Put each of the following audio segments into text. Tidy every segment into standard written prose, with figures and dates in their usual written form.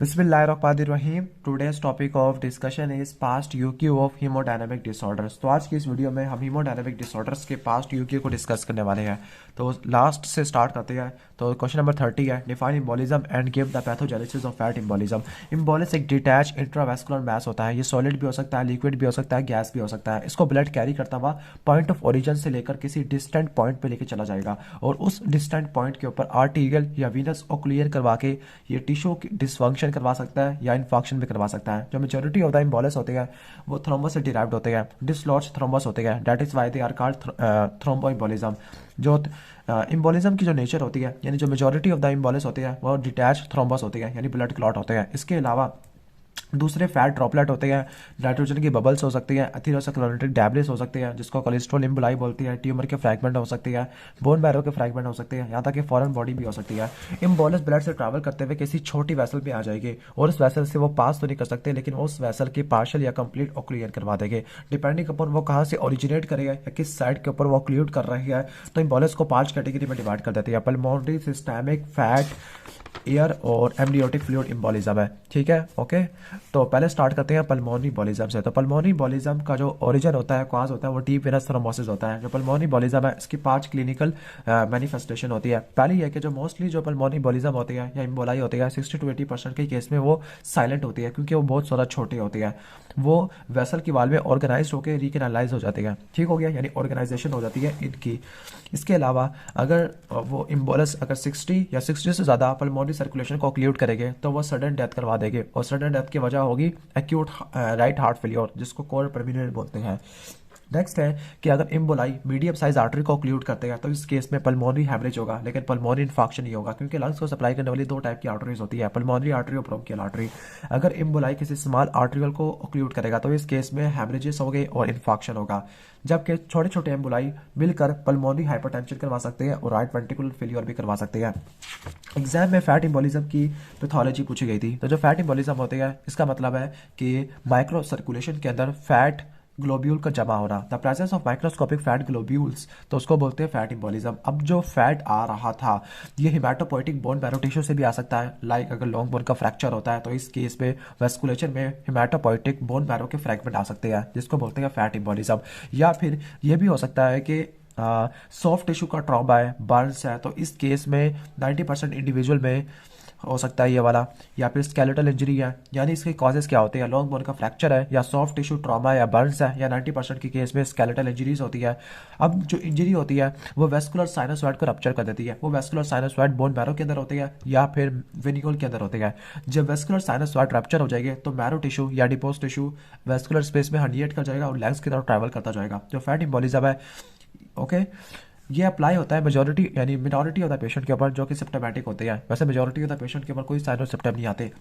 बिस्मिल्लाहिर्रहमानिर्रहीम। Today's topic of discussion is past UQ of hemodynamic disorders. तो आज की इस वीडियो में हम हीमोडायनामिक डिसऑर्डर्स के पास्ट यूक्यू को डिस्कस करने वाले हैं। तो लास्ट से स्टार्ट करते हैं। तो क्वेश्चन नंबर 30 है, define embolism and give the pathogenesis of fat embolism. Emboli एक डिटैच इंट्रावेस्कुलर मैस होता है। ये सॉलिड भी हो सकता है, लिक्विड भी हो सकता है, गैस भी हो सकता है। इसको ब्लड कैरी करता हुआ पॉइंट ऑफ ओरिजिन से लेकर किसी डिस्टेंट पॉइंट पे लेके चला जाएगा और उस डिस्टेंट पॉइंट के ऊपर आर्टीरियल या वीनस ओक्लियर करवा के ये टिश्यू डिसफंक्शन करवा सकता है या इन्फॉक्शन भी करवा सकता है। जो मेजोरिटी ऑफ द इम्बोलिस होते हैं वो थ्रोम्बस से डिराइव्ड होते हैं, डिसलॉज थ्रोम्बस होते हैं। That is why they are called thromboembolism. जो इम्बोलिज्म की जो नेचर होती है, यानी जो मेजोरिटी ऑफ द इम्बोलिस होते हैं वो डिटैच थ्रोम्बस होते हैं, यानी ब्लड क्लॉट होते हैं। इसके अलावा दूसरे फैट ड्रॉपलेट होते हैं, नाइट्रोजन की बबल्स हो सकती हैं, एथेरोस्क्लेरोटिक डैब्लिस हो सकते हैं जिसको कोलेस्ट्रॉल इम्बोलाई बोलती है, ट्यूमर के फ्रैगमेंट हो सकती है, बोन मैरो के फ्रैगमेंट हो सकते हैं, यहाँ तक कि फॉरेन बॉडी भी हो सकती है। इम्बोलिस ब्लड से ट्रैवल करते हुए किसी छोटी वेसल में आ जाएगी और उस वेसल से वो पास तो नहीं कर सकते, लेकिन उस वेसल की पार्शियल या कंप्लीट ऑक्लूजन करवा देंगे, डिपेंडिंग अपॉन वो कहाँ से ओरिजिनेट करेगा या किस साइड के ऊपर वो ऑक्लूड कर रही है। तो इम्बोलिस को 5 कैटेगरी में डिवाइड कर देती है। पल्मोनरी, सिस्टेमिक, फैट, एयर और एमनियोटिक फ्लूइड इम्बोलिज्म है। ठीक है, ओके। तो पहले स्टार्ट करते हैं पल्मोनरी इम्बोलिज्म से। तो पल्मोनरी इम्बोलिज्म का जो ओरिजिन होता है, कॉज होता है, वो डीप वेनस थ्रोम्बोसिस होता है। जो पल्मोनरी इम्बोलिज्म है इसकी 5 क्लिनिकल मैनिफेस्टेशन होती है। पहली है कि जो मोस्टली जो पल्मोनरी इम्बोलिज्म होती है या इम्बोलाई होती है 60 to 80% के केस में वो साइलेंट होती है, क्योंकि वो बहुत ज़्यादा छोटी होती है। वो वेसल की वाल में ऑर्गेनाइज होकर रिकेनालाइज हो जाती है। ठीक हो गया, यानी ऑर्गेनाइजेशन हो जाती है इनकी। इसके अलावा अगर वो इम्बोलस अगर 60 या 60 से ज़्यादा पल्मोनरी सर्कुलेशन को ऑक्लूड करेंगे तो वो सडन डेथ करवा देंगे, और सडन डेथ की वजह होगी एक्यूट राइट हार्ट फेलियर, जिसको कोर परमिनेंट बोलते हैं। नेक्स्ट है कि अगर इम्बोलाई मीडियम साइज आर्टरी को ऑक्लूड करते हैं तो इस केस में पल्मोनरी हैमरेज होगा, लेकिन पल्मोनरी इन्फॉक्शन नहीं होगा, क्योंकि लंग्स को सप्लाई करने वाली 2 टाइप की आर्टरीज होती है, पल्मोनरी आर्टरी और ब्रोंकियल आर्टरी। अगर इम्बोलाई किसी स्मॉल आर्टरियल को ऑक्लूड करेगा तो इस केस में हैमरेजेस होंगे और इन्फॉक्शन होगा, जबकि छोटे छोटे एम्बोलाई मिलकर पल्मोनरी हाइपरटेंशन करवा सकते हैं और राइट वेंट्रिकुलर फेलियर भी करवा सकते हैं। एग्जाम में फैट इम्बोलिज्म की पैथोलॉजी पूछी गई थी। तो जो फैट इम्बोलिज्म होते हैं इसका मतलब है कि माइक्रो सर्कुलेशन के अंदर फैट ग्लोब्यूल का जमा होना, the presence of microscopic fat globules, तो उसको बोलते हैं फैट इम्बोलिज्म। अब जो फैट आ रहा था ये हिमैटोपोइटिक बोन मैरो टिश्यू से भी आ सकता है। लाइक अगर लॉन्ग बोन का फ्रैक्चर होता है तो इस केस में वेस्कुलेचर में हिमैटोपोइटिक बोन मैरो के फ्रैगमेंट आ सकते हैं, जिसको बोलते हैं फैट इम्बोलिज्म। या फिर ये भी हो सकता है कि सॉफ्ट टिश्यू का ट्रॉमा है, बर्न्स है, तो इस केस में 90% इंडिविजुअल में हो सकता है ये वाला। या फिर स्केलेटल इंजरी है, यानी इसके कॉजेज क्या होते हैं, लॉन्ग बोन का फ्रैक्चर है या सॉफ्ट टिश्यू ट्रॉमा या बर्न्स है, या 90% के केस में स्केलेटल इंजरीज होती है। अब जो इंजरी होती है वो वेस्कुलर साइनोसॉइड को रप्चर कर देती है। वो वेस्कुलर साइनोसॉइड बोन मैरो के अंदर होती है या फिर वेनिकल के अंदर होती है। जब वेस्कुलर साइनोसॉइड रप्चर हो जाएगी तो मैरो टिश्यू या डिपोज टिश्यू वेस्कुलर स्पेस में हर्निएट कर जाएगा और लेग्स की तरफ ट्रैवल करता जाएगा, जो फैट इम्बोलिज्म है। ओके, ये अप्लाई होता है मेजोरिटी यानी मिनॉरिटी ऑफ द पेशेंट के ऊपर जो कि सिम्टोमेटिक होते हैं। वैसे मेजोरिटी ऑफ द पेशेंट के ऊपर कोई साइन और सिम्टम नहीं आते।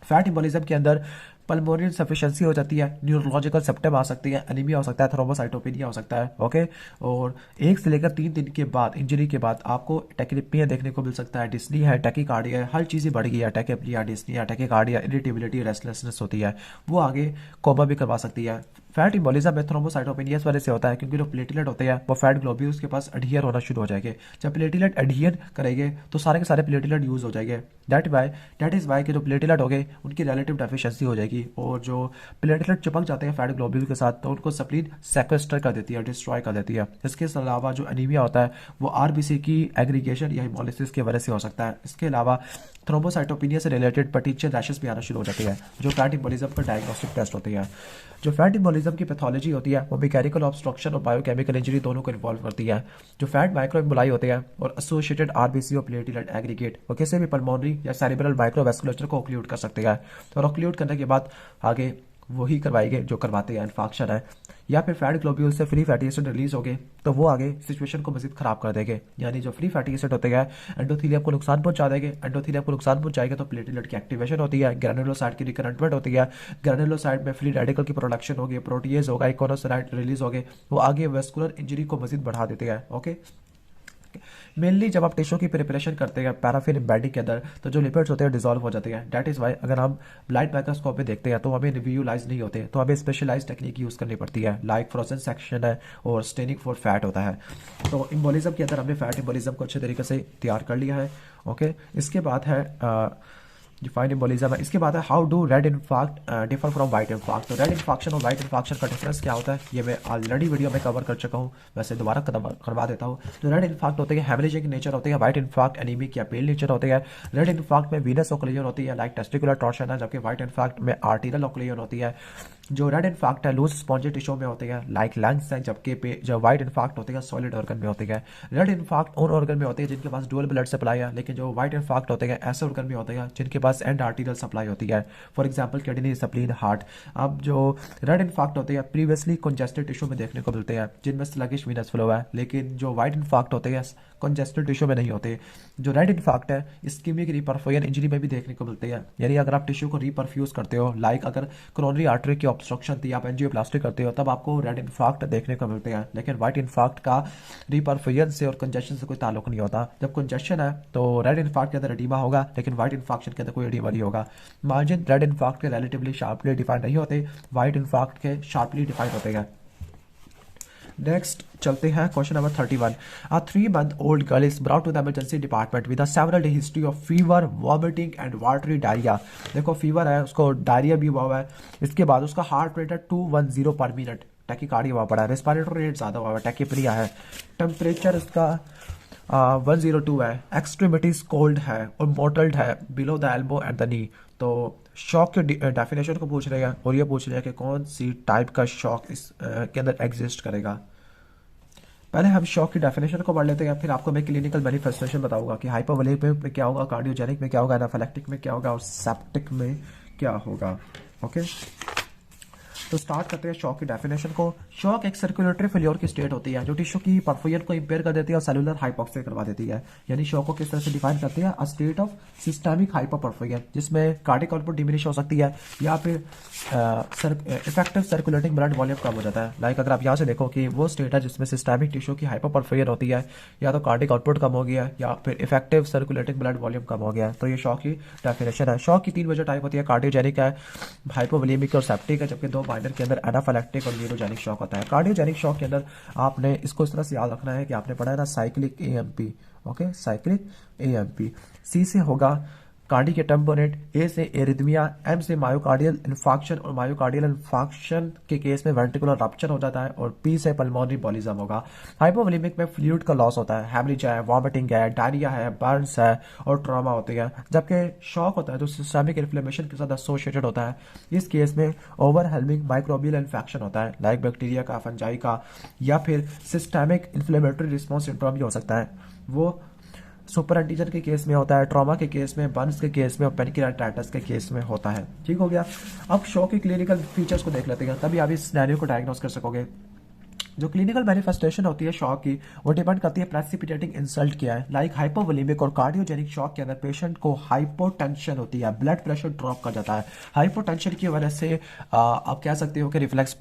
फैट इम्बोलिज्म के अंदर पल्मोनरी इनसफिशिएंसी हो जाती है, न्यूरोलॉजिकल सिम्टम आ सकती है, एनीमिया हो सकता है, थ्रोम्बोसाइटोपेनिया हो सकता है। ओके, और 1 से लेकर 3 दिन के बाद इंजरी के बाद आपको टैकिप्निया देखने को मिल सकता है, डिस्नी है, टैकीकार्डिया है, हर चीज़ ही बढ़ गई है। टैकिप्निया, डिस्नी, टैकीकार्डिया, इरिटेबिलिटी, रेस्टलेसनेस होती है, वो आगे कोमा भी करवा सकती है। फैट इम्बोलिज्म में थ्रोम्बोसाइटोपेनिया इस वजह से होता है क्योंकि जो प्लेटलेट होते हैं वो फैट ग्लोब्यूल्स के पास एडहियर होना शुरू हो जाएंगे। जब प्लेटलेट एडहियर करेंगे तो सारे के सारे प्लेटलेट यूज हो जाएंगे। दैट इज वाई कि जो प्लेटलेट हो गए उनकी रिलेटिव डेफिशिएंसी हो जाएगी, और जो प्लेटलेट चिपक जाते हैं फैट ग्लोब्यूल के साथ तो उनको स्प्लीन सेक्वेस्टर कर देती है, डिस्ट्रॉय कर देती है। इसके अलावा जो एनीमिया होता है वो आरबीसी की एग्रीगेशन या हिमोलिसिस की वजह से हो सकता है। इसके अलावा थ्रोम्बोसाइटोपेनिया से रिलेटेड पटीचे रैशेस भी आना शुरू हो जाती है, जो फैट इम्बोलिज्म का डायग्नोस्टिक टेस्ट होती है। जो फैट इम्बोलिज्म की पैथोलॉजी होती है वो मैकेनिकल ऑब्स्ट्रक्शन और बायोकेमिकल इंजरी दोनों को इन्वॉल्व करती है। जो फैट माइक्रो इम्बोलाई होते हैं और एसोसिएटेड आरबीसी और प्लेटलेट एग्रीगेट वो किसी भी पल्मोनरी या सेरिब्रल माइक्रोवेस्कुलेचर को ऑक्लूड कर सकते हैं। तो ऑक्लूड करने के बाद आगे वही करवाएंगे जो करवाते हैं, इन्फॉक्शन है या फिर फैट ग्लोब्यूल से फ्री फैटी एसिड रिलीज हो गए तो वो आगे सिचुएशन को मजीद खराब कर देंगे। यानी जो फ्री फैटी एसिड होते हैं एंडोथेलियम को नुकसान पहुंचा देंगे, एंडोथेलियम को नुकसान पहुंचाएगा तो प्लेटलेट की एक्टिवेशन होती है, ग्रैनुलोसाइट की रिकरेंटमेंट होती है, ग्रैनुलोसाइट में फ्री रेडिकल की प्रोडक्शन होगी, प्रोटीएज होगा, इकोनोसाइट रिलीज हो गए, वो आगे वेस्कुलर इंजरी को मजीद बढ़ा देते हैं। ओके, मेनली जब आप टिश्यू की प्रिपरेशन करते हैं पैराफिन एम्बेडिंग के अंदर तो जो लिपिड्स होते हैं डिजोल्व हो जाते हैं। दैट इज वाई अगर हम ब्लाइंड माइक्रोस्कोप में देखते हैं तो हमें विजुलाइज नहीं होते, तो हमें स्पेशलाइज टेक्निक यूज करनी पड़ती है, लाइक फ्रोजन सेक्शन है और स्टेनिंग फॉर फैट होता है। तो इम्बोलिज्म के अंदर हमने फैट इम्बोलिज्म को अच्छे तरीके से तैयार कर लिया है। ओके, इसके बाद है डिफाइन एम्बोलिज्म है। इसके बाद है how do red infarct differ from white infarct. तो रेड इन्फार्क्शन और वाइट इन्फार्क्शन का डिफरेंस क्या होता है ये मैं ऑलरेडी वीडियो में कवर कर चुका हूँ, वैसे दोबारा करवा देता हूँ। जो रेड इन्फार्क्ट होते हैं हेमरेजिक नेचर होती है, वाइट इन्फार्क्ट एनीमिक या पेल नेचर होती है। रेड इन्फार्क्ट में वीनस ओक्लूजन होती है लाइक टेस्टिकुलर टॉर्शन है, जबकि वाइट इन्फार्क्ट में आर्टीरियल ओक्लूजन होती है। जो रेड इन्फार्क्ट है लूज स्पॉन्जी टिश्यू में होती है लाइक लंग्स है, जबकि जो वाइट इन्फार्क्ट होती है सॉलिड ऑर्गन में होती है। रेड इन्फार्क्ट उन ऑर्गन में होती है जिनके पास डुअल ब्लड सप्लाई है, लेकिन जो वाइट इन्फार्क्ट होते हैं ऐसे ऑर्गन में होते हैं जिनके पास एंड आर्टीरियल सप्लाई होती है, for example kidney, spleen, heart. अब जो रेड इन्फार्क्ट होते हैं प्रीवियसली कंजेस्टेड टिश्यू में देखने को मिलते हैं जिनमें स्लगिश वीनस फ्लो है, लेकिन जो वाइट इन्फार्क्ट होते हैं कंजेस्टेड टिश्यू में नहीं होते। जो रेड इन्फार्क्ट है इस्कीमिक रीपरफ्यूजन इंजरी में भी देखने को मिलते हैं, यानी अगर आप टिश्यू को रीपरफ्यूज करते हो, लाइक अगर कोरोनरी आर्टरी की ऑब्स्ट्रक्शन थी, आप एंजियोप्लास्टी करते हो, तब आपको रेड इन्फार्क्ट देखने को मिलते हैं। लेकिन वाइट इन्फार्क्ट का रीपरफ्यूजन से और कंजेशन से कोई ताल्लुक नहीं होता। जब कंजेशन है तो रेड इन्फार्क्ट के अंदर एडीमा होगा, लेकिन वाइट इन्फार्क्शन के अंदर कोई एडीमा नहीं होगा। मार्जिन रेड इन्फार्क्ट के रिलेटिवली शार्पली डिफाइंड नहीं होते, वाइट इन्फार्क्ट के शार्पली डिफाइंड होते हैं। नेक्स्ट चलते हैं question number 31। A 3-month-old girl is brought to the emergency department with a several day history of fever, vomiting and watery diarrhea। देखो fever है, उसको डायरिया भी हुआ है, इसके बाद उसका हार्ट रेट है 210 पर मिनट, टैकीकार्डिया हुआ पड़ा है, रेस्पिरेटरी रेट ज़्यादा हुआ है, टैकीप्निया है, टेम्परेचर इसका 102 है, एक्सट्रीमिटीज कोल्ड है और मोटल्ड है below the elbow and the knee. तो शॉक के डेफिनेशन को पूछ रहे हैं और ये पूछ रहे हैं कि कौन सी टाइप का शॉक इस के अंदर एग्जिस्ट करेगा। पहले हम शॉक की डेफिनेशन को पढ़ लेते हैं, फिर आपको मैं क्लिनिकल मैनिफेस्टेशन बताऊंगा कि हाइपोवोलेमिक में क्या होगा, कार्डियोजेनिक में क्या होगा, एनाफिलेक्टिक में क्या होगा और सेप्टिक में क्या होगा। ओके, तो स्टार्ट करते हैं शॉक की डेफिनेशन को। शॉक एक सर्कुलेटरी फेलियर की स्टेट होती है जो टिश्यू की परफ्यूजन को इंपेयर कर देती है और सेलुलर हाइपोक्सिया करवा देती है। यानी शॉक को किस तरह से डिफाइन करते हैं, a state of systemic hypoperfusion जिसमें कार्डियक आउटपुट डिमिनिश हो सकती है या फिर इफेक्टिव सर्कुलेटिंग ब्लड वॉल्यूम कम हो जाता है। लाइक अगर आप यहाँ से देखो कि वो स्टेट है जिसमें सिस्टमिक टिश्यू की हाइपोपरफ्यूजन होती है, या तो कार्डियक आउटपुट कम हो गया या फिर इफेक्टिव सर्कुलेटिंग ब्लड वॉल्यूम कम हो गया। तो ये शॉक की डेफिनेशन है। शॉक की 3 मेजर टाइप होती है, कार्डियोजेनिक है, हाइपोवोलेमिक और सेप्टिक है, जबकि 2 माइनर के अंदर एनाफिलेक्टिक और न्यूरोजेनिक शॉक होता है। कार्डियोजेनिक शॉक के अंदर आपने इसको इस तरह से याद रखना है कि आपने पढ़ा है ना cyclic AMP. Okay, cyclic AMP. C से होगा कार्डिक के टेम्पोनेट, ए से एरिथमिया, एम से मायोकार्डियल इन्फाक्शन और मायोकार्डियल इन्फाक्शन के केस में वेंट्रिकुलर रप्चर हो जाता है, और पी से पल्मोनरी एम्बोलिज्म होगा। हाइपोवोलेमिक में फ्लूइड का लॉस होता है, हेमरेज है, वॉमिटिंग है, डायरिया है, बर्न्स है और ट्रॉमा होती है। जबकि शॉक होता है जो सिस्टमिक इन्फ्लेमेशन के साथ एसोसिएटेड होता है, इस केस में ओवरवेलमिंग माइक्रोबियल इन्फेक्शन होता है लाइक बैक्टीरिया का, फंजाई का, या फिर सिस्टमिक इन्फ्लेमेटरी रिस्पॉन्स सिंड्रोम भी हो सकता है। वो सुपर एंटीजन के केस में होता है, ट्रॉमा के केस में, बर्न्स के केस में और पेनिक्लेटाइटिस के केस में होता है। ठीक हो गया। अब शॉक के क्लिनिकल फीचर्स को देख लेते हैं, तभी आप इस सिनेरियो को डायग्नोस कर सकोगे। जो क्लिनिकल मैनिफेस्टेशन होती है शॉक की, वो डिपेंड करती है प्रेसिपिटेटिंग इंसल्ट क्या है। लाइक हाइपोवोलेमिक और कार्डियोजेनिक शॉक के अंदर पेशेंट को हाइपोटेंशन होती है, ब्लड प्रेशर ड्रॉप कर जाता है। हाइपोटेंशन की वजह से आप कह सकते हो कि रिफ्लेक्स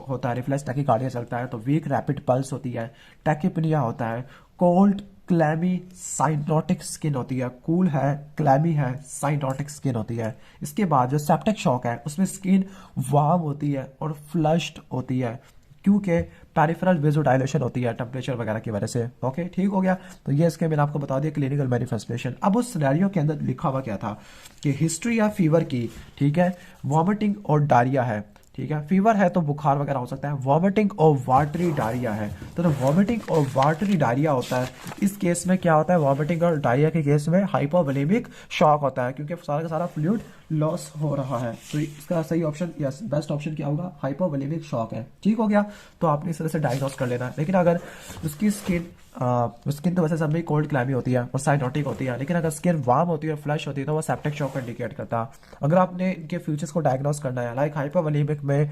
होता है, रिफ्लेक्स टैकीकार्डिया चलता है, तो वीक रैपिड पल्स होती है, टैकीपनिया होता है, कोल्ड क्लैमी साइनोटिक स्किन होती है, कूल है, क्लैमी है, साइनोटिक स्किन होती है। इसके बाद जो सेप्टिक शॉक है उसमें स्किन वार्म होती है और फ्लश्ड होती है, क्योंकि पेरिफेरल वेजोडाइलेशन होती है टेम्परेचर वगैरह की वजह से। ओके, ठीक हो गया। तो ये इसके मैंने आपको बता दिया क्लिनिकल मैनिफेस्टेशन। अब उस सिनेरियो के अंदर लिखा हुआ क्या था कि हिस्ट्री या फीवर की, ठीक है, वॉमिटिंग और डायरिया है, ठीक है, फीवर है तो बुखार वगैरह हो सकता है, वॉमिटिंग और वाटरी डायरिया है। तो वॉमिटिंग और वाटरी डायरिया होता है, इस केस में क्या होता है, वॉमिटिंग और डायरिया के केस में हाइपोवोलेमिक शॉक होता है, क्योंकि सारा का सारा फ्लूइड लॉस हो रहा है। तो इसका सही ऑप्शन या बेस्ट ऑप्शन क्या होगा, हाइपोवोलेमिक शॉक है। ठीक हो गया। तो आपने इस तरह से डायग्नोस कर लेना है। लेकिन अगर उसकी स्किन तो वैसे सब में कोल्ड क्लैमी होती है और साइनोटिक होती है, लेकिन अगर स्किन वार्म होती है, फ्लश होती है, तो वो सेप्टिक शॉक को इंडिकेट करता है। अगर आपने इनके फीचर्स को डायग्नोस करना है, लाइक हाइपोवोलेमिक में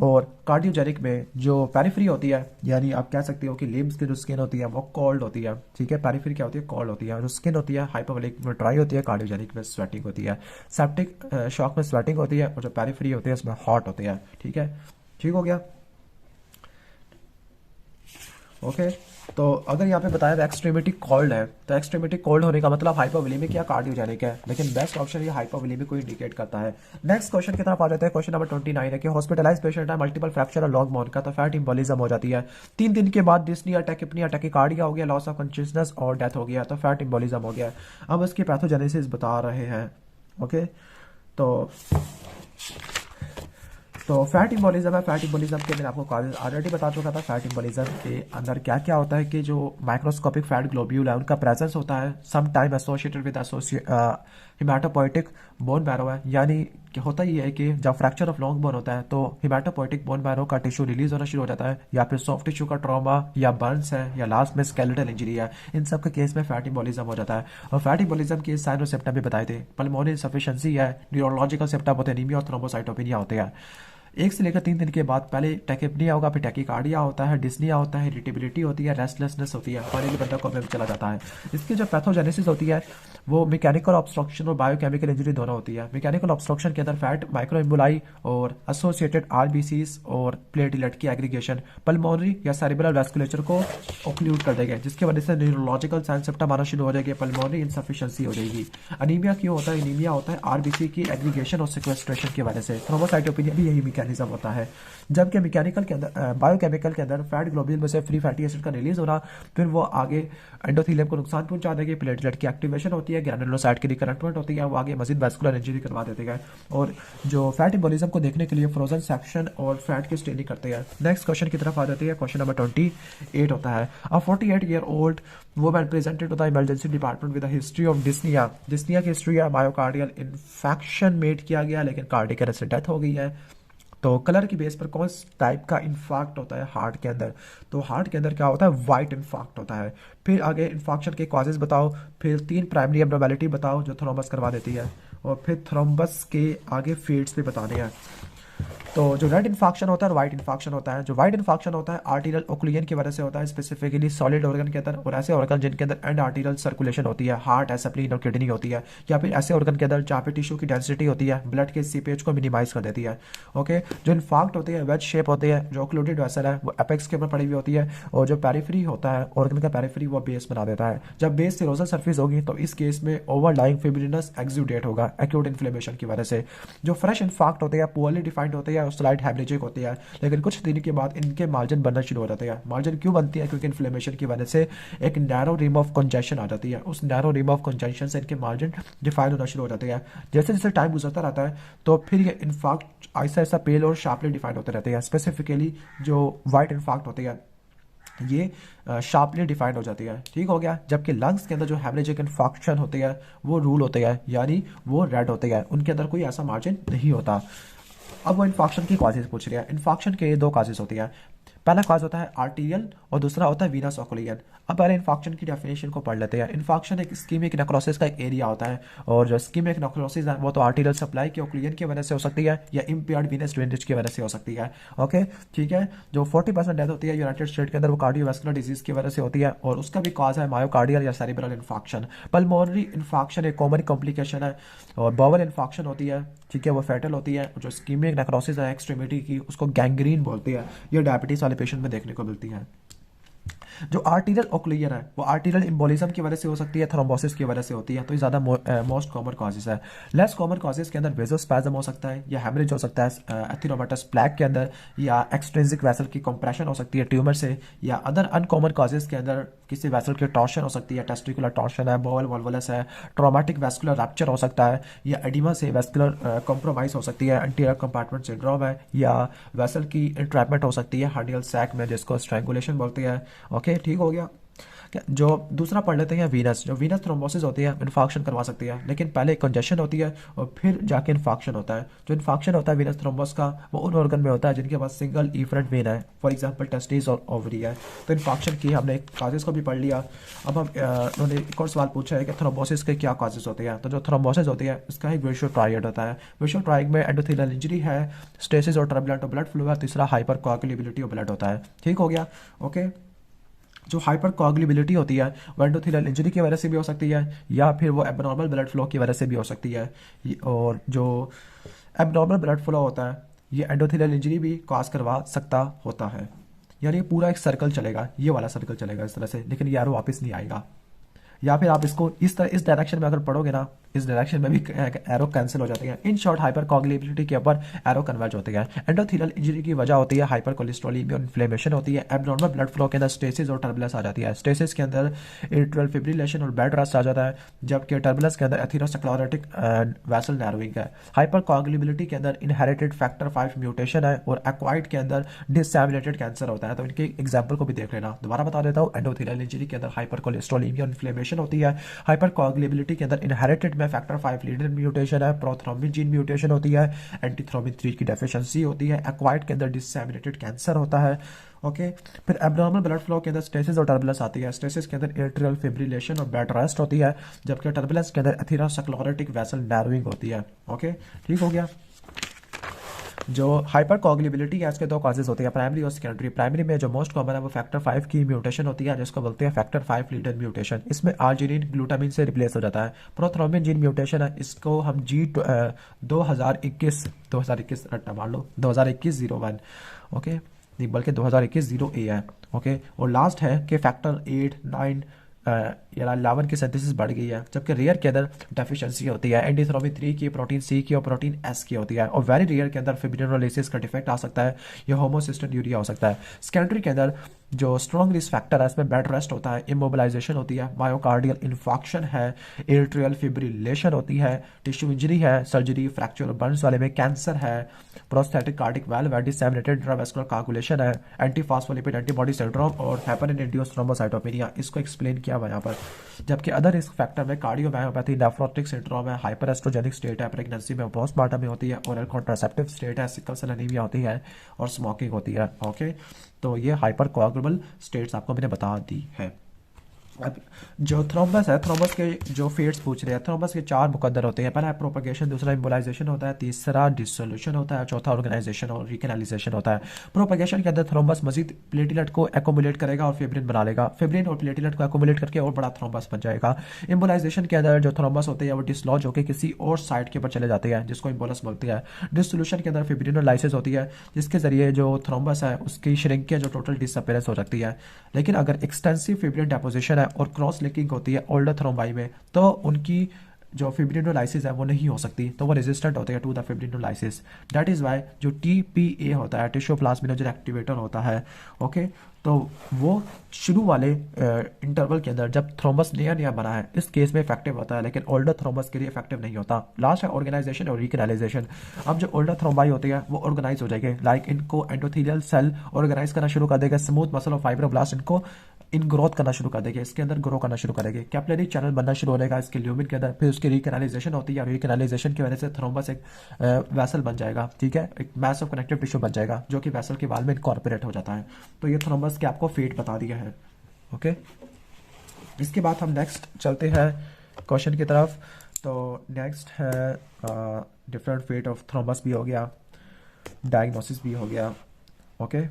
और कार्डियोजेनिक में जो पेरिफेरी होती है, यानी आप कह सकते हो कि लिम्स की जो स्किन होती है वो कोल्ड होती है, ठीक है, पेरिफेरी क्या होती है, कोल्ड होती है। जो स्किन होती है हाइपोवोलेमिक में ड्राई होती है, कार्डियोजेनिक में स्वेटिंग होती है। सेप्टिक शॉक में स्वेटिंग होती है और जो पेरिफेरी होती है उसमें हॉट होती है। ठीक है, ठीक हो गया। ओके तो अगर यहाँ पे बताया था एक्सट्रीमिटी कोल्ड है, तो एक्सट्रीमिटी कोल्ड होने का मतलब हाइपोवोलेमिक या कार्डियोजेनिक है, लेकिन बेस्ट ऑप्शन ये हाइपोवोलेमिक को इंडिकेट करता है। नेक्स्ट क्वेश्चन की तरफ आ जाते हैं। क्वेश्चन नंबर 29 है कि हॉस्पिटलाइज पेशेंट है, मल्टीपल फ्रैक्चर और लॉन्ग बोन का, तो फैट इंबोलिज्म हो जाती है। 3 दिन के बाद डिस्नी टैकिपनी टैकिकार्डिया हो गया, लॉस ऑफ कॉन्शियसनेस और डेथ हो गया, तो फैट इंबोलिज्म हो गया। अब इसकी पैथोजेनेसिस बता रहे हैं। ओके, तो फैट इंबोलिज्म है। फैट इंबोलिज्म के मैंने आपको ऑलरेडी बता चुका था। फैट इंबोलिज्म के अंदर क्या क्या होता है कि जो माइक्रोस्कोपिक फैट ग्लोब्यूल है उनका प्रेजेंस होता है, some time associated with hematopoietic bone marrow है। यानी कि होता ही है कि जब फ्रैक्चर ऑफ लॉन्ग बोन होता है तो हिमाटोपोइटिक बोन मैरो का टिश्यू रिलीज होना शुरू हो जाता है, या फिर सॉफ्ट टिश्यू का ट्रॉमा या बर्न्स है, या लास्ट में स्केलेटल इंजरी है। इन सब के केस में फैट इंबोलिज्म हो जाता है। और फैट इंबोलिज्म के साइन और सिम्टम भी बताए थे। पल्मोनरी इनसफिशिएंसी है, न्यूरोलॉजिकल सिम्टम होते हैं, एनीमिया और थ्रोम्बोसाइटोपेनिया होते हैं। 1 से लेकर 3 दिन के बाद पहले टैकिपनिया होगा, फिर टैकिकार्डिया होता है, डिस्निया होता है, इरिटेबिलिटी होती है, रेस्टलेसनेस होती है, और एक बंदा को में चला जाता है। इसकी जो पैथोजेनेसिस होती है वो मैकेनिकल ऑब्स्ट्रक्शन और बायोकेमिकल इंजरी दोनों होती है। मैकेनिकल ऑब्स्ट्रक्शन के अंदर फैट माइक्रो एम्बुलाई और एसोसिएटेड आरबीसीज और प्लेटलेट की एग्रीगेशन पल्मोनरी या सेरिब्रल वैस्कुलेचर को ऑक्लूड कर देगा, जिसकी वजह से न्यूरोलॉजिकल साइन सिम्टम आना शुरू हो जाएगी, पल्मोनरी इनसफिशिएंसी हो जाएगी। अनीमिया क्यों होता है? अनीमिया होता है आरबीसी की एग्रीगेशन और सिक्वेस्ट्रेशन की वजह से। थ्रोम्बोसाइटोपेनिया भी यही मैकेनिज्म होता है। जबकि मैकेनिकल के अंदर बायोकेमिकल के अंदर फैट ग्लोब्यूल में से फ्री फैटी एसिड का रिलीज होना, फिर वो आगे एंडोथेलियम को नुकसान पहुंचा देगी, प्लेटलेट की एक्टिवेशन होती है, ग्रैनुलोसाइट की रिकरेंटमेंट होती है, वो आगे मजीद वैस्कुलर इंजरी करवा देते हैं। और जो फैट इंबोलिज्म को देखने के लिए फ्रोजन सेक्शन और फैट की स्टेनिंग करते हैं। नेक्स्ट क्वेश्चन की तरफ आ जाती है। क्वेश्चन नंबर 28 होता है। अ 48-year-old woman presented to the emergency department with a history of dyspnea। Dyspnoea की हिस्ट्री है, मायोकार्डियल इन्फेक्शन मेड किया गया, लेकिन कार्डियक अरेस्ट से डेथ हो गई है। तो कलर की बेस पर कौन टाइप का इन्फाक्ट होता है हार्ट के अंदर? तो हार्ट के अंदर क्या होता है? वाइट इन्फाक्ट होता है। फिर आगे इन्फाक्शन के कॉजेज बताओ, फिर 3 प्राइमरी एब्नॉर्मेलिटी बताओ जो थ्रोम्बस करवा देती है, और फिर थ्रोम्बस के आगे फेट्स भी बताने हैं। तो जो रेड इन्फाक्शन होता है और वाइट इन्फाक्शन होता है। जो वाइट इन्फाक्शन होता है आर्टीरियल ओक्लूजन की वजह से होता है, स्पेसिफिकली सॉलिड ऑर्गन के अंदर, और ऐसे ऑर्गन जिनके अंदर एंड आर्टीरियल सर्कुलेशन होती है, हार्ट है, स्प्लीन और किडनी होती है, या फिर ऐसे ऑर्गन के अंदर जहाँ पे टिश्यू की डेंसिटी होती है ब्लड के सीपेज को मिनिमाइज कर देती है। ओके, जो इन्फाक्ट होती है वेज शेप होती है, जो ओक्लूडेड वेसल है वो एपेक्स के ऊपर पड़ी हुई होती है, और जो पेरिफेरी होता है ऑर्गन का पेरिफेरी वो बेस बना देता है। जब बेस सिरोजल सरफेस होगी तो इस केस में ओवरलाइंग फिब्रिनस एक्सुडेट होगा एक्यूट इन्फ्लेमेशन की वजह से। जो फ्रेश इन्फाक्ट होते हैं पुअरली डिफाइंड होते हैं और स्लाइट हेमरेजिक होती है, लेकिन कुछ दिन के बाद इनके मार्जिन बनना शुरू हो जाते हैं। मार्जिन क्यों बनती है? क्योंकि इन्फ्लेमेशन की वजह से एक नैरो रिम ऑफ कंजेशन आ जाती है। उस नैरो रिम ऑफ कंजेशन से इनके मार्जिन डिफाइन होना शुरू हो जाते हैं। जैसे जैसे टाइम गुजरता रहता है तो फिर ये इन्फाक्ट ऐसा ऐसा पेल और शार्पली डिफाइन होते रहते हैं। स्पेसिफिकली जो वाइट इन्फाक्ट होती है ये शार्पली डिफाइंड हो जाती है। ठीक हो गया। जबकि लंग्स के अंदर जो हेमरेजिक इन्फेक्शन होते हैं वो रूल होते हैं, यानी वो रेड होते हैं, उनके अंदर कोई ऐसा मार्जिन नहीं होता। अब वो इन्फेक्शन की कॉजेज पूछ रहे हैं। इन्फेक्शन के 2 कॉजेज होती है। पहला कॉज होता है आर्टीरियल और दूसरा होता है वीनस ऑक्लूजन। अब पहले इन्फेक्शन की डेफिनेशन को पढ़ लेते हैं। इन्फेक्शन एक इस्कीमिक नेक्रोसिस का एक एरिया होता है, और जो इस्कीमिक नेक्रोसिस है वो तो आर्टीरियल सप्लाई के ऑक्लूजन की वजह से हो सकती है या इम्पेयर्ड वीनस ड्रेनेज की वजह से हो सकती है। ओके, ठीक है। जो 40% डेथ होती है यूनाइटेड स्टेट के अंदर वो कार्डियोवैस्कुलर डिजीज की वजह से होती है, और उसका भी कॉज है मायोकार्डियल या सेरिब्रल इन्फेक्शन। पल्मोनरी इन्फेक्शन एक कॉमन कॉम्प्लिकेशन है, और बाउल इन्फेक्शन होती है, ठीक है, वो फैटल होती है। जो इस्कीमिक नेक्रोसिस है एक्सट्रीमिटी की उसको गैंग्रीन बोलते हैं। ये डायबिटीज वाले पेशेंट में देखने को मिलती है। जो आर्टीरियल ओक्लूजन है वो आर्टीरियल एम्बोलिज्म की वजह से हो सकती है, थ्रोम्बोसिस की वजह से होती है, तो ये ज़्यादा मोस्ट कॉमन कॉजेज है। लेस कॉमन कॉजेज के अंदर वेजोस्पैज्म हो सकता है, या हेमरेज हो सकता है एथिनोमेटस प्लैक के अंदर, या एक्सट्रिंसिक वेसल की कंप्रेशन हो सकती है ट्यूमर से, या अदर अनकॉमन कॉजेज के अंदर किसी वेसल की टॉर्शन हो सकती है, टेस्टिकुलर टॉर्शन है, बोवल वॉल्वुलस है, ट्रॉमेटिक वेस्कुलर रैप्चर हो सकता है, या एडिमा से वेस्कुलर कॉम्प्रोमाइज हो सकती है, एंटीरियर कंपार्टमेंट सिंड्रोम है, या वेसल की इंट्रैपमेंट हो सकती है हार्डियल सैक में, जिसको स्ट्रैंगुलेशन बोलते हैं। ओके, ठीक हो गया। जो दूसरा पढ़ लेते हैं वीनस। जो वीनस थ्रोम्बोसिस होती है इन्फेक्शन करवा सकती है, लेकिन पहले कंजेशन होती है और फिर जाके इन्फेक्शन होता है। जो इन्फेक्शन होता है वीनस थ्रोम्बोस का वो उन ऑर्गन में होता है जिनके पास सिंगल इफरेंट वेन है, फॉर एग्जांपल टेस्टिस और ओवरी है। तो इन्फेक्शन की हमने काजेस को भी पढ़ लिया। अब हम उन्होंने एक और सवाल पूछा है कि थ्रोम्बोसिस के क्या काजेस होते हैं। तो जो थ्रोम्बोसिस होती है इसका एक विजुअल ट्रायड होता है। विजुअल ट्रायड में एंडोथेलियल इंजरी है, स्टेसिस और टर्बुलेंट ब्लड फ्लो है, तीसरा हाइपर कोआगुलेबिलिटी ऑफ ब्लड होता है। ठीक हो गया। ओके, जो हाइपर कोआगुलेबिलिटी होती है वो एंडोथेलियल इंजरी की वजह से भी हो सकती है, या फिर वो एबनॉर्मल ब्लड फ्लो की वजह से भी हो सकती है। और जो एबनॉर्मल ब्लड फ्लो होता है ये एंडोथेलियल इंजरी भी कॉज करवा सकता होता है। यानी पूरा एक सर्कल चलेगा, ये वाला सर्कल चलेगा इस तरह से, लेकिन ये एरो वापस नहीं आएगा। या फिर आप इसको इस तरह इस डायरेक्शन में अगर पढ़ोगे ना, इस डायरेक्शन में भी एरो कैंसिल हो जाती है। इन शॉर्ट हाइपर कोगुलेबिलिटी के ऊपर एरो कन्वर्ज होती है। एंडोथेलियल इंजरी की वजह होती है हाइपर कोलेस्ट्रोलेमिया और इन्फ्लेमेशन होती है। एब्नॉर्मल ब्लड फ्लो के अंदर स्टेसिस और टर्बुलेंस आ जाती है। स्टेसिस के अंदर एट्रियल फिब्रिलेशन और बेड रेस्ट आ जाता है, जबकि टर्बुलेंस के अंदर एथेरोस्क्लेरोटिक वेसल नैरोइंग है। हाइपर कोगुलेबिलिटी के अंदर इनहेरिटेड फैक्टर 5 म्यूटेशन है और एक्वायर्ड के अंदर डिसएमिनेटेड कैंसर होता है। तो इनके एग्जाम्पल को भी देख लेना। दोबारा बता देता हूँ, एंडोथेलियल इंजरी के अंदर हाइपर कोलेस्ट्रोलेमिया और इन्फ्लेमेशन होती है। हाइपर कोगुलेबिलिटी के अंदर इनहेरिटेड में फैक्टर 5 लीडर म्यूटेशन है। प्रोथ्रोम्बिन जीन म्यूटेशन होती है। एंटीथ्रोम्बिन 3 की डेफिशिएंसी होती है। एक्वायर्ड के अंदर डिसएमिनेटेड कैंसर होता है। ओके, फिर एब्नॉर्मल ब्लड फ्लो के अंदर स्टेसिस और टर्बुलेंस आती है। स्टेसिस के अंदर एट्रियल फिब्रिलेशन और बेड रेस्ट होती है, जबकि टर्बुलेंस के अंदर एथेरोस्क्लेरोटिक वेसल नैरोइंग होती है। ओके, ठीक हो गया। जो हाइपर कोगुलेबिलिटी है इसके दो कॉजेज होती है, प्राइमरी और सेकेंडरी। प्राइमरी में जो मोस्ट कॉमन है वो फैक्टर 5 की म्यूटेशन होती है, जिसको बोलते हैं फैक्टर 5 लीडर म्यूटेशन। इसमें आर्जिनिन ग्लूटामिन से रिप्लेस हो जाता है। प्रोथ्रोम्बिन जीन म्यूटेशन है, इसको हम जी 2021 रट्टा मार लो 2021-01, ओके, नहीं बल्कि 2021-0A है। ओके, और लास्ट है कि फैक्टर 8, 9 या 11 की सिंथेसिस बढ़ गई है, जबकि रेयर के अंदर डेफिशिएंसी होती है। एंटीथ्रोम्बिन 3 की, प्रोटीन सी की और प्रोटीन एस की होती है। और वेरी रेयर के अंदर फिब्रिनोलाइसिस का डिफेक्ट आ सकता है या होमोसिस्टोन्यूरिया हो सकता है। सेकेंडरी के अंदर जो स्ट्रॉन्ग रिस्क फैक्टर है इसमें बेड रेस्ट होता है, इमोबिलाइजेशन होती है, मायोकार्डियल इन्फॉक्शन है, एट्रियल फिब्रिलेशन होती है, टिश्यू इंजरी है, सर्जरी, फ्रैक्चर और बर्न्स वाले में कैंसर है, प्रोस्थेटिक कार्डिक वाल्व है, डिसएमिनेटेड इंट्रावेस्कुलर कोगुलेशन है, एंटी फॉस्फोलिपिड एंटीबॉडी सिंड्रोम और हेपेरिन इंड्यूस्ड थ्रोम्बोसाइटोपेनिया, इसको एक्सप्लेन किया हुआ यहाँ पर। जबकि अदर रिस्क फैक्टर में कार्डियोमायोपैथी, नेफ्रोटिक सिंड्रोम है, हाइपर एस्ट्रोजेनिक स्टेट है, प्रेगनेंसी में पोस्टमार्टम में होती है, ओरल कॉन्ट्रासेप्टिव स्टेट है, सिकल सेल एनीमिया होती है और स्मोकिंग होती है। ओके, तो ये हाइपर कोआगुलेबल स्टेट्स आपको मैंने बता दी है। अब जो थ्रोम्बस है, थ्रोम्बस के जो फेट्स पूछ रहे हैं, थ्रोम्बस के 4 मुकद्दर होते हैं। पहला है प्रोपगेशन, दूसरा इम्बोलाइजेशन होता है, तीसरा डिसोल्यूशन होता है, चौथा ऑर्गेनाइजेशन और रिकैनालाइजेशन होता है। प्रोपगेशन के अंदर थ्रोम्बस मजीद प्लेटलेट को एक्युमुलेट करेगा और फिब्रिन बना लेगा। फिब्रिन और प्लेटलेट को एक्युमुलेट करके और बड़ा थ्रोम्बस बन जाएगा। इम्बोलाइजेशन के अंदर जो थ्रोम्बस होते हैं वो डिसलॉज होकर किसी और साइट के ऊपर चले जाते हैं, जिसको इम्बोलस बोलते हैं। डिसोल्यूशन के अंदर फिब्रिनोलाइसिस होती है, जिसके जरिए जो थ्रोम्बस है उसकी श्रिंकेज और टोटल डिसअपीयरेंस हो सकती है। लेकिन अगर एक्सटेंसिव फिब्रिन डेपोजिशन है और क्रॉस लिंकिंग होती है ओल्डर थ्रोम्बाई में, तो उनकी जो फिब्रिनोलाइसिस है वो नहीं हो सकती, तो वो रेजिस्टेंट होते हैं to the fibrinolysis. That is why जो TPA होता है, टिश्यू प्लाज्मिनोजन एक्टिवेटर होता है, ओके, तो वो शुरू वाले इंटरवल के अंदर जब थ्रोम्बस नया नया बना है इस केस में इफेक्टिव होता है, लेकिन ओल्डर थ्रोम्बस के लिए इफेक्टिव नहीं होता। लास्ट है ऑर्गेनाइजेशन और रिकैनालाइजेशन। अब जो ओल्डर थ्रोम्बाई होती है वो ऑर्गेनाइज हो जाएंगे, लाइक इनको एंडोथेलियल सेल ऑर्गेनाइज करना शुरू कर देगा, स्मूथ मसल और फाइब्रोब्लास्ट इनको इन ग्रोथ करना शुरू कर देंगे, इसके अंदर ग्रो करना शुरू करेंगे, कैपिलरी चैनल बनना शुरू हो जाएगा इसके ल्यूमिन के अंदर। फिर उसकी रिकैनालाइजेशन होती है, रिकैनालाइजेशन की वजह से थ्रोम्बस एक वेसल बन जाएगा, ठीक है, एक मैस ऑफ कनेक्टिव टिश्यू बन जाएगा जो कि वेसल के वाल में इनकॉर्पोरेट हो जाता है। तो ये थ्रोम्बस के आपको फेट बता दिया है। ओके, इसके बाद हम नेक्स्ट चलते हैं क्वेश्चन की तरफ। तो नेक्स्ट है डिफरेंट फेट ऑफ थ्रोम्बस भी हो गया, डायग्नोसिस भी हो गया। ओके,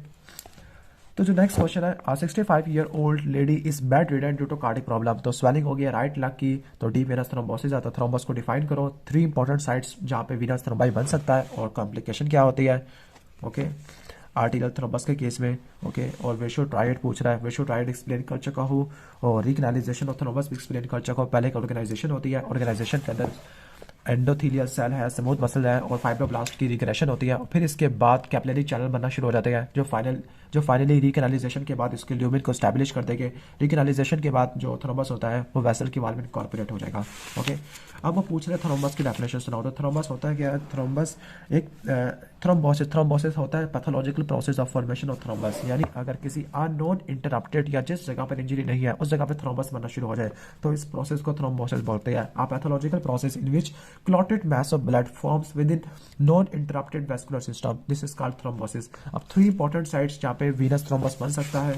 तो जो नेक्स्ट क्वेश्चन है, 65 year old lady is bedridden due to cardiac problem. तो स्वेलिंग हो गया राइट लग की, तो डीप वेनस थ्रोम्बोसिस आता है। थ्रोम्बस को डिफाइन करो, 3 इंपॉर्टेंट साइट्स जहाँ पे वीनस थ्रोम्बाई बन सकता है और कॉम्प्लिकेशन क्या होती है। ओके, आर्टिकल थ्रोम्बस के केस में, ओके, और वेशो ट्राइड पूछ रहा है, वेशो ट्राइड एक्सप्लेन कर चुका हूँ और रिकैनालाइजेशन ऑफ थ्रोम्बस भी एक्सप्लेन कर चुका हूँ। पहले एक ऑर्गेनाइजेशन होती है, ऑर्गेनाइजेशन के अंदर एंडोथेलियल सेल है, स्मूथ मसल है और फाइब्रोब्लास्ट की रिग्रेशन होती है। फिर इसके बाद कैपिलरी चैनल बनना शुरू हो जाते हैं जो फाइनली रिकैनालाइजेशन के बाद इसके ल्यूमिन को स्टैब्लिश कर देंगे। रिकैनालाइजेशन के बाद जो थ्रोम्बस होता है वो वेसल की वाल में इनकॉर्पोरेट हो जाएगा। ओके, अब वो पूछ रहे हैं थ्रोम्बस की डेफिनेशन सुनाओ। तो थ्रोम्बस होता है क्या? थ्रोम्बस एक थ्रोम्बोसिस होता है pathological process of formation of thrombus, यानी अगर किसी अननोन इंटरप्टेड या जिस जगह पर इंजरी नहीं है उस जगह पर थ्रोम्बस बनना शुरू हो जाए तो इस प्रोसेस को थ्रोम्बोसिस बोलते हैं। A pathological process in which clotted mass of blood forms within non-interrupted vascular system. This is called thrombosis. अब 3 important sites जहाँ पे venous thrombus बन सकता है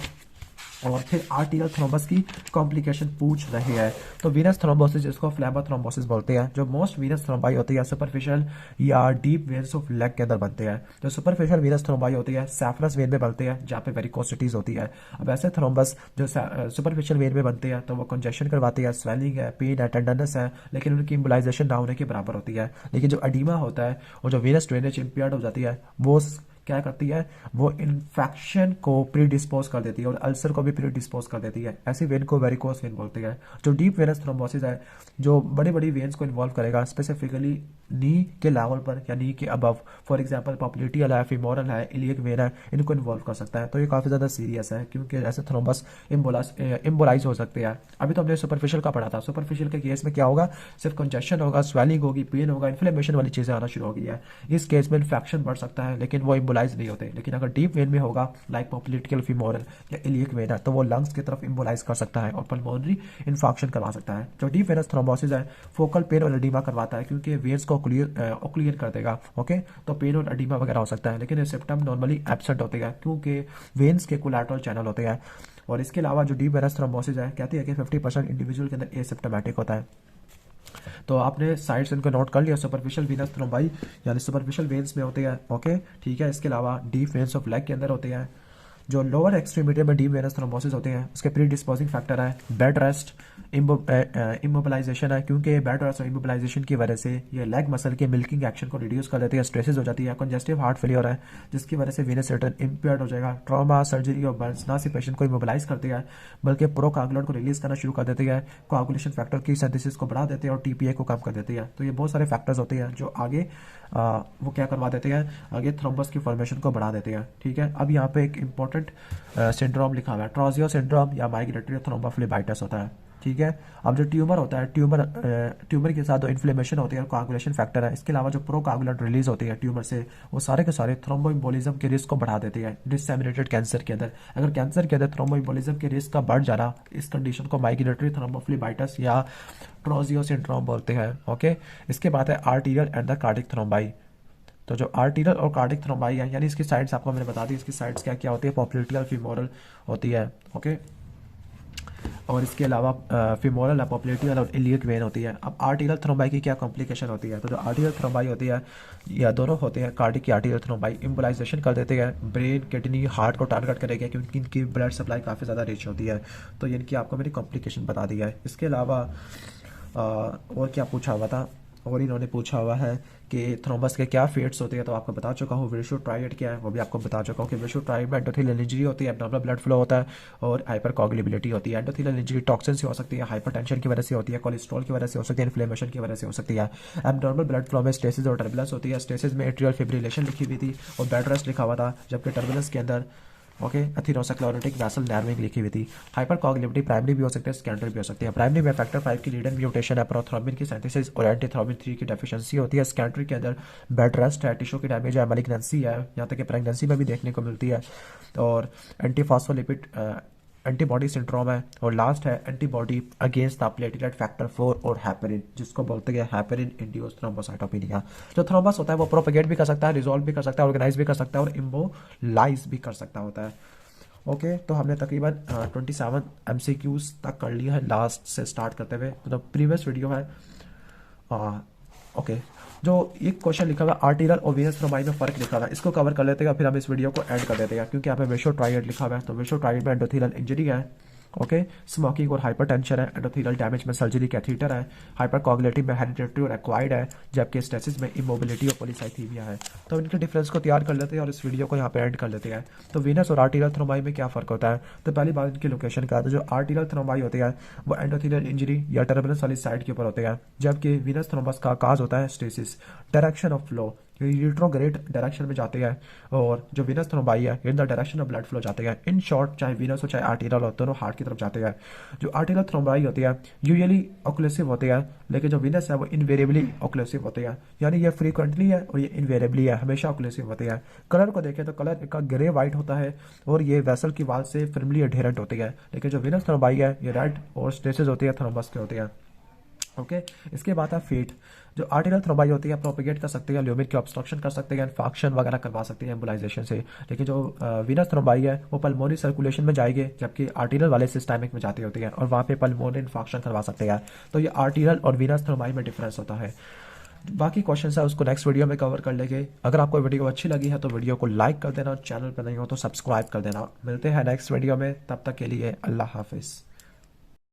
और फिर आर्टिकल थ्रोम्बस की कॉम्प्लिकेशन पूछ रहे हैं। तो वीनस थ्रोम्बोसिस जिसको फ्लैमा थ्रोम्बोसिस बोलते हैं, जो मोस्ट वीनस थ्रोम्बाई होती है सुपरफिशियल या डीप वेन्स ऑफ लेग के अंदर बनते हैं। जो सुपरफिशियल वीनस थ्रोम्बाई होती है सैफरस वेन में बनते हैं जहाँ पे वेरिकोसिटीज होती है। अब ऐसे थ्रोम्बस जो सुपरफिशियल वेन में बनते हैं तो वो कंजेशन करवाती है, स्वेलिंग है, पेन है, टेंडरनेस है, लेकिन उनकी इम्बोलाइजेशन ना होने के बराबर होती है। लेकिन जो एडीमा होता है और जो वेनस ड्रेनेज इंपेयर्ड हो जाती है वो क्या करती है, वो इन्फेक्शन को प्रीडिस्पोज कर देती है और अल्सर को भी प्रीडिस्पोज कर देती है। ऐसी वेन को वेरिकोस वेन बोलते हैं। जो डीप वेनस थ्रोम्बोसिस है, जो बड़ी बड़ी वेन्स को इन्वॉल्व करेगा, स्पेसिफिकली नी के लेवल पर या नी के अबव, फॉर एग्जांपल पॉप्लिटियल है, फीमोरल है, इलियक वेन है, इनको इन्वॉल्व कर सकता है। तो ये काफ़ी ज़्यादा सीरियस है क्योंकि ऐसे थ्रोम्बस इम्बोलाइज हो सकते हैं। अभी तो हमने सुपरफिशियल का पढ़ा था। सुपरफिशियल के केस में क्या होगा, सिर्फ कंजेशन होगा, स्वेलिंग होगी, पेन होगा, इन्फ्लेमेशन वाली चीज़ें आना शुरू हो गई है। इस केस में इन्फेक्शन बढ़ सकता है लेकिन वो इम्बोलाइज नहीं होते। लेकिन अगर डीप वेन में होगा लाइक पॉप्लिटियल, फीमोरल या इलियक वेन है, तो वो लंग्स की तरफ इम्बोलाइज कर सकता है और पल्मोनरी इन्फेक्शन करवा सकता है। जो डीप वेनस थ्रोम्बोसिस है फोकल पेन और एडिमा करवाता है क्योंकि वेन्स को ओक्लियर कर देगा। ओके, तो पेन और एडिमा वगैरह हो सकता है लेकिन ये सिम्टम नॉर्मली एब्सेंट होते हैं क्योंकि वेन्स के कोलैटरल चैनल होते हैं। और इसके अलावा जो डीप वेनस थ्रोम्बोसिस है कहती है कि 50% इंडिविजुअल के अंदर एसिम्प्टोमेटिक होता है। तो आपने साइड्स इनको नोट कर लिया। सुपरफिशियल वीनस थ्रोम्बाई यानी सुपरफिशियल वेन्स में होते हैं। ओके, ठीक है। इसके अलावा डीप वेन्स ऑफ लेग के अंदर होते हैं। जो लोअर एक्सट्रीमिटी में डीप वेनस थ्रोम्बोसिस होते हैं उसके प्री डिस्पोजिंग फैक्टर है बेड रेस्ट, इमोबिलाइजेशन है क्योंकि बेड रेस्ट और इमोबिलाइजेशन की वजह से ये लेग मसल के मिल्किंग एक्शन को रिड्यूस कर देती है, स्ट्रेसेस हो जाती है। कंजेस्टिव हार्ट फेलियर है जिसकी वजह से वेनस रिटर्न इम्पेयर्ड हो जाएगा। ट्रॉमा, सर्जरी और बर्न्स ना सिर्फ पेशेंट को इमोबिलाइज करती है बल्कि प्रोकोआगुलेंट को रिलीज करना शुरू कर देती है, कोआगुलेशन फैक्टर की सिंथेसिस को बढ़ा देती है और टीपीए को कम कर देती है। तो ये बहुत सारे फैक्टर्स होते हैं जो आगे वो क्या करवा देते हैं, आगे थ्रोम्बस की फॉर्मेशन को बढ़ा देते हैं। ठीक है, अब यहाँ पे एक इंपॉर्टेंट सिंड्रोम लिखा हुआ है, ट्रोजियो सिंड्रोम या माइग्रेटरी थ्रोम्बोफ्लेबाइटिस होता है। ठीक है, अब जो ट्यूमर होता है, ट्यूमर के साथ जो इन्फ्लेमेशन होती है और कोआगुलेशन फैक्टर है, इसके अलावा जो प्रोकोआगुलेंट रिलीज होती है ट्यूमर से, वो सारे के सारे थ्रोम्बोइम्बोलिज्म के रिस्क को बढ़ा देती है। डिसेमिनेटेड कैंसर के अंदर अगर कैंसर के अंदर थ्रोम्बोइम्बोलिज्म के रिस्क का बढ़ जाना, इस कंडीशन को माइग्रेटरी थ्रोम्बोफ्लेबाइटिस या ट्रोजियो सिंड्रोम बोलते हैं। ओके, इसके बाद है arterial and the cardiac thrombi. तो जो आर्टीरियल और कार्डिक थ्रोम्बाई है यानी इसकी साइड्स आपको मैंने बता दी, इसकी साइड्स क्या क्या होती है, पॉप्लिटियल, फीमोरल होती है। ओके, और इसके अलावा फीमोरल, पॉप्लिटियल और इलियक वेन होती है। अब आर्टीरियल थ्रोम्बाई की क्या कॉम्प्लिकेशन होती है, तो जो आर्टीरियल थ्रोम्बाई होती है या दोनों होते हैं, कार्डिक की आर्टीरियल थ्रोम्बाई इम्बोलाइजेशन कर देते हैं, ब्रेन, किडनी, हार्ट को टारगेट करेगा क्योंकि इनकी ब्लड सप्लाई काफ़ी ज़्यादा रिच होती है। तो इनकी आपको मैंने कॉम्प्लिकेशन बता दिया है। इसके अलावा और क्या पूछा हुआ था, और इन्होंने पूछा हुआ है कि थ्रोम्बस के क्या फेट्स होते हैं, तो आपको बता चुका हूँ। विशु ट्राइड क्या है वो भी आपको बता चुका हूँ कि विशु ट्राइड में एंडोथेलियल इंजरी होती है, एब्नॉर्मल ब्लड फ्लो होता है और हाइपर कोगुलेबिलिटी होती है। एंडोथेलियल इंजरी टॉक्सिन से हो सकती है, हाइपरटेंशन की वजह से होती है, कोलेस्ट्रॉल की वजह से हो सकती है, इन्फ्लेमेशन की वजह से हो सकती है। एब्नॉर्मल ब्लड फ्लो में स्टेसिस और टर्बुलेंस होती है। स्टेसिस में एट्रियल फिब्रिलेशन लिखी हुई थी और बेड रेस्ट लिखा हुआ था, जबकि टर्बुलेंस के अंदर एथेरोस्क्लेरोटिक वेसल नर्विंग लिखी हुई थी। हाइपर कोगुलेबिलिटी प्राइमरी भी हो सकती है, सेकेंडरी भी हो सकती है। प्राइमरी में फैक्टर 5 की लीडन म्यूटेशन है, प्रोथ्रोम्बिन की सिंथेसिस और एंटीथ्रोम्बिन 3 की डेफिशिएंसी होती है। सेकेंडरी के अंदर बेड रेस्ट है, टिश्यू की डैमेज है, मैलिग्नेंसी है, यहाँ तक कि प्रेगनेंसी में भी देखने को मिलती है, और एंटीफॉस्फोलिपिड एंटीबॉडी सिंड्रोम है, और लास्ट है antibody against the platelet factor 4 और हैपेरिन, जिसको बोलते हैं हैपेरिन इंड्यूस्ड थ्रोम्बोसाइटोपेनिया। जो थ्रोम्बस होता है वो प्रोपेगेट भी कर सकता है, रिजॉल्व भी कर सकता है, ऑर्गेनाइज भी कर सकता है और इम्बोलाइज भी कर सकता होता है। ओके, तो हमने तकरीबन 27 MCQs तक कर लिया है लास्ट से स्टार्ट करते हुए। तो प्रीवियस वीडियो है ओके, जो एक क्वेश्चन लिखा हुआ है आर्टीरियल और वेनस थ्रोम्बाई में फ़र्क लिखा हुआ है, इसको कवर कर लेते हैं, फिर हम इस वीडियो को एंड कर देते हैं क्योंकि यहाँ पे विशु ट्राइड लिखा हुआ है। तो विशु ट्राइड में एंडोथेलियल इंजरी है, ओके, स्मोकिंग और हाइपरटेंशन है, एंडोथेलियल डैमेज में सर्जरी, कैथीटर है, हाइपर कोगुलेटिव में हेरिडिटरी और एक्वायर्ड है, जबकि स्टेसिस में इमोबिलिटी और पॉलीसाइथीमिया है। तो इनके डिफरेंस को तैयार कर लेते हैं और इस वीडियो को यहाँ पे एंड कर लेते हैं। तो वेनस और आर्टीरियल थ्रोम्बाई में क्या फ़र्क होता है, तो पहली बात इनकी लोकेशन का। तो जो आर्टीरियल थ्रोम्बाई होती है वो एंडोथेलियल इंजरी या टर्बुलेंस वाली साइड के ऊपर होते हैं, जबकि वेनस थ्रोम्बस का काज होता है stasis, direction of flow, retrograde direction में जाते हैं, और जो वेनस थ्रोम्बाई है in the direction of blood flow जाते हैं। इन शॉर्ट चाहे वेनस हो चाहे आर्टीरियल हो, दोनों हार्ट की तरफ जाते हैं। जो आर्टीरियल थ्रोम्बाई होती है यूजुअली ऑक्लूसिव होती है, लेकिन जो वेनस है वो इनवेरिएबली ऑक्लूसिव होती है, यानी ये फ्रीक्वेंटली है और ये इनवेरिएबली है, हमेशा ऑक्लूसिव होती है। कलर को देखें तो कलर का ग्रे वाइट होता है और ये वेसल की वाल से फर्मली एडहेरेंट होती है, लेकिन जो वेनस थ्रोम्बाई है ये रेड और स्टेसिस होती है, थ्रोम्बस के होती है। ओके, इसके बाद है फीट। जो आर्टीरियल थ्रोम्बाई होती है प्रोपेगेट कर सकते हैं, ल्यूमिन की ऑब्स्ट्रक्शन कर सकते हैं, इन्फेक्शन वगैरह करवा सकते हैं एम्बोलाइजेशन से, लेकिन जो वेनस थ्रोम्बाई है वो पल्मोनरी सर्कुलेशन में जाएगी, जबकि आर्टीरियल वाले सिस्टमिक में जाती होती है और वहाँ पे पल्मोनरी इन्फेक्शन करवा सकते हैं। तो ये आर्टीरियल और वेनस थ्रोम्बाई में डिफरेंस होता है। बाकी क्वेश्चन है उसको नेक्स्ट वीडियो में कवर कर लेंगे। अगर आपको वीडियो अच्छी लगी है तो वीडियो को लाइक कर देना, चैनल पर नहीं हो तो सब्सक्राइब कर देना। मिलते हैं नेक्स्ट वीडियो में, तब तक के लिए अल्लाह हाफिज़।